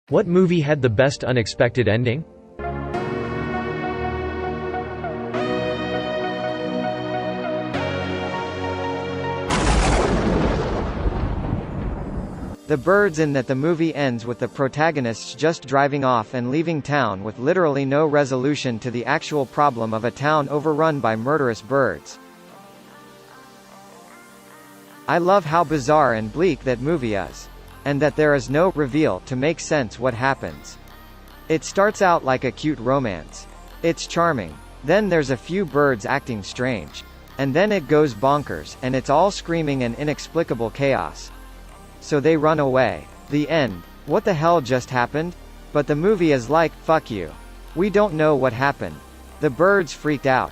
What movie had the best unexpected ending? The Birds, in that the movie ends with the protagonists just driving off and leaving town with literally no resolution to the actual problem of a town overrun by murderous birds. I love how bizarre and bleak that movie is. And that there is no reveal to make sense what happens. It starts out like a cute romance. It's charming. Then there's a few birds acting strange. And then it goes bonkers, and it's all screaming and inexplicable chaos. So they run away. The end. What the hell just happened? But the movie is like, fuck you. We don't know what happened. The birds freaked out.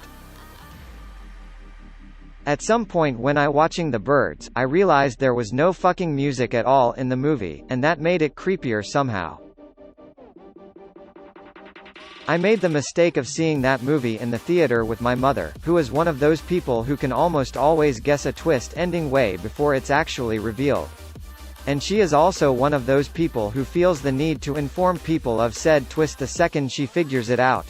At some point when I watching The Birds, I realized there was no fucking music at all in the movie, and that made it creepier somehow. I made the mistake of seeing that movie in the theater with my mother, who is one of those people who can almost always guess a twist ending way before it's actually revealed. And she is also one of those people who feels the need to inform people of said twist the second she figures it out.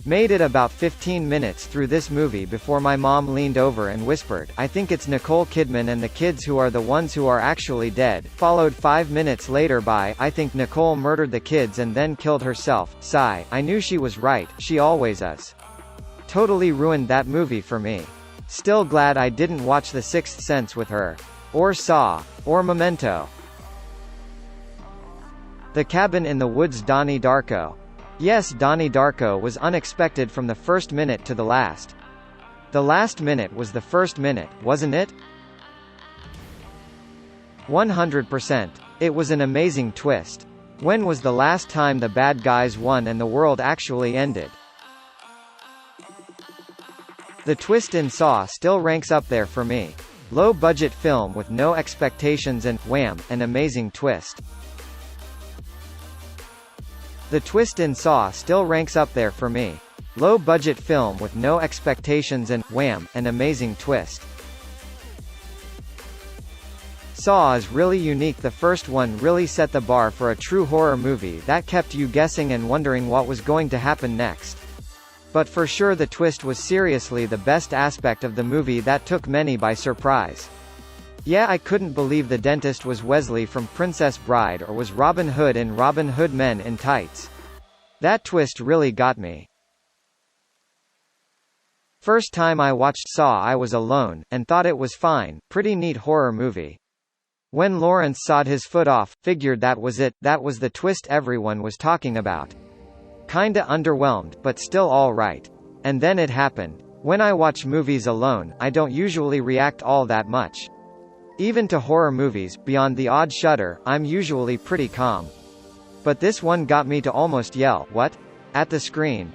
Made it about 15 minutes through this movie before my mom leaned over and whispered, "I think it's Nicole Kidman and the kids who are the ones who are actually dead," followed 5 minutes later by, "I think Nicole murdered the kids and then killed herself." Sigh. I knew she was right, she always is. Totally ruined that movie for me. Still glad I didn't watch The Sixth Sense with her. Or Saw. Or Memento. The Cabin in the Woods. Donnie Darko. Yes, Donnie Darko was unexpected from the first minute to the last. The last minute was the first minute, wasn't it? 100%. It was an amazing twist. When was the last time the bad guys won and the world actually ended? The twist in Saw still ranks up there for me. Low-budget film with no expectations and, wham, an amazing twist. The twist in Saw still ranks up there for me. Low-budget film with no expectations and, wham, an amazing twist. Saw is really unique. The first one really set the bar for a true horror movie that kept you guessing and wondering what was going to happen next. But for sure the twist was seriously the best aspect of the movie that took many by surprise. Yeah, I couldn't believe the dentist was Wesley from Princess Bride or was Robin Hood in Robin Hood Men in Tights. That twist really got me. First time I watched Saw I was alone, and thought it was fine, pretty neat horror movie. When Lawrence sawed his foot off, figured that was it, that was the twist everyone was talking about. Kinda underwhelmed, but still alright. And then it happened. When I watch movies alone, I don't usually react all that much. Even to horror movies, beyond the odd shudder, I'm usually pretty calm. But this one got me to almost yell, "What?" at the screen.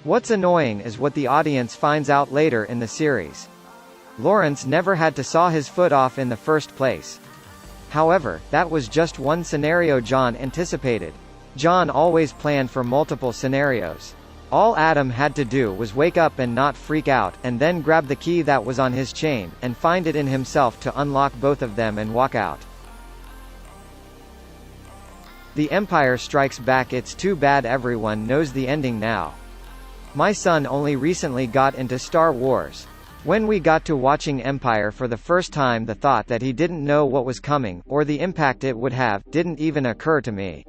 What's annoying is what the audience finds out later in the series. Lawrence never had to saw his foot off in the first place. However, that was just one scenario John anticipated. John always planned for multiple scenarios. All Adam had to do was wake up and not freak out, and then grab the key that was on his chain, and find it in himself to unlock both of them and walk out. The Empire Strikes Back. It's too bad everyone knows the ending now. My son only recently got into Star Wars. When we got to watching Empire for the first time, the thought that he didn't know what was coming, or the impact it would have, didn't even occur to me.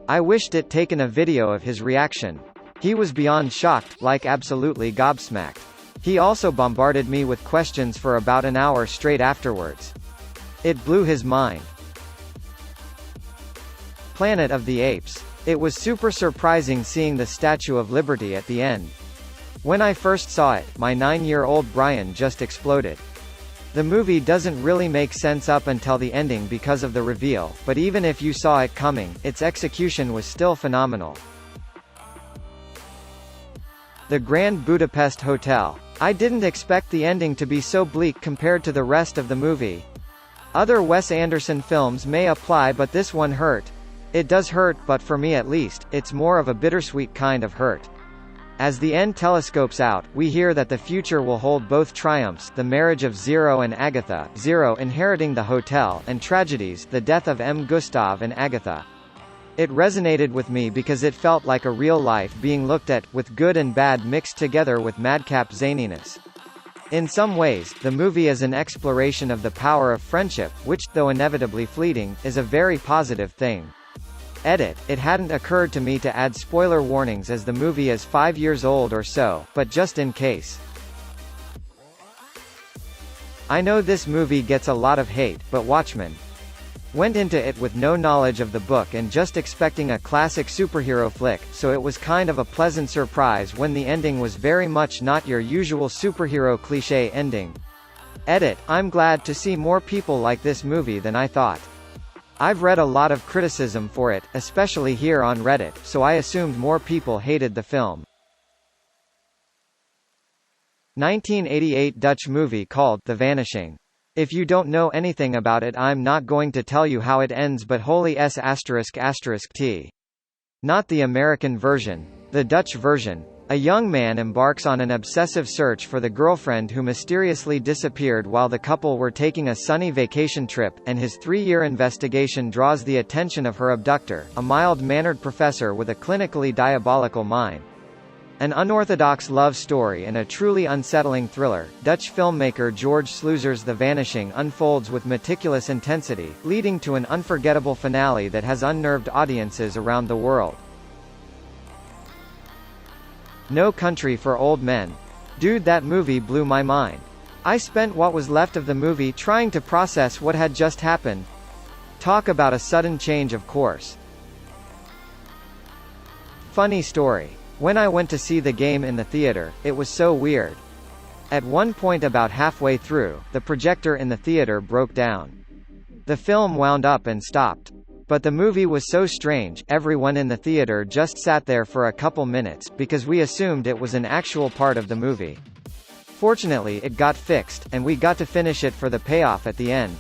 I wished it taken a video of his reaction. He was beyond shocked, like absolutely gobsmacked. He also bombarded me with questions for about an hour straight afterwards. It blew his mind. Planet of the Apes. It was super surprising seeing the Statue of Liberty at the end. When I first saw it, my 9-year-old Brian just exploded. The movie doesn't really make sense up until the ending because of the reveal, but even if you saw it coming, its execution was still phenomenal. The Grand Budapest Hotel. I didn't expect the ending to be so bleak compared to the rest of the movie. Other Wes Anderson films may apply, but this one hurt. It does hurt, but for me at least, it's more of a bittersweet kind of hurt. As the end telescopes out, we hear that the future will hold both triumphs, the marriage of Zero and Agatha, Zero inheriting the hotel, and tragedies, the death of M. Gustav and Agatha. It resonated with me because it felt like a real life being looked at, with good and bad mixed together with madcap zaniness. In some ways, the movie is an exploration of the power of friendship, which, though inevitably fleeting, is a very positive thing. Edit. It hadn't occurred to me to add spoiler warnings as the movie is 5 years old or so, but just in case. I know this movie gets a lot of hate, but Watchmen. Went into it with no knowledge of the book and just expecting a classic superhero flick, so it was kind of a pleasant surprise when the ending was very much not your usual superhero cliché ending. Edit. I'm glad to see more people like this movie than I thought. I've read a lot of criticism for it, especially here on Reddit, so I assumed more people hated the film. 1988 Dutch movie called The Vanishing. If you don't know anything about it, I'm not going to tell you how it ends, but holy s***** t. Not the American version. The Dutch version. A young man embarks on an obsessive search for the girlfriend who mysteriously disappeared while the couple were taking a sunny vacation trip, and his 3-year investigation draws the attention of her abductor, a mild-mannered professor with a clinically diabolical mind. An unorthodox love story and a truly unsettling thriller, Dutch filmmaker George Sluizer's The Vanishing unfolds with meticulous intensity, leading to an unforgettable finale that has unnerved audiences around the world. No Country for Old Men. Dude, that movie blew my mind. I spent what was left of the movie trying to process what had just happened. Talk about a sudden change of course. Funny story. When I went to see the game in the theater, it was so weird. At one point about halfway through, the projector in the theater broke down. The film wound up and stopped. But the movie was so strange, everyone in the theater just sat there for a couple minutes, because we assumed it was an actual part of the movie. Fortunately it got fixed, and we got to finish it for the payoff at the end.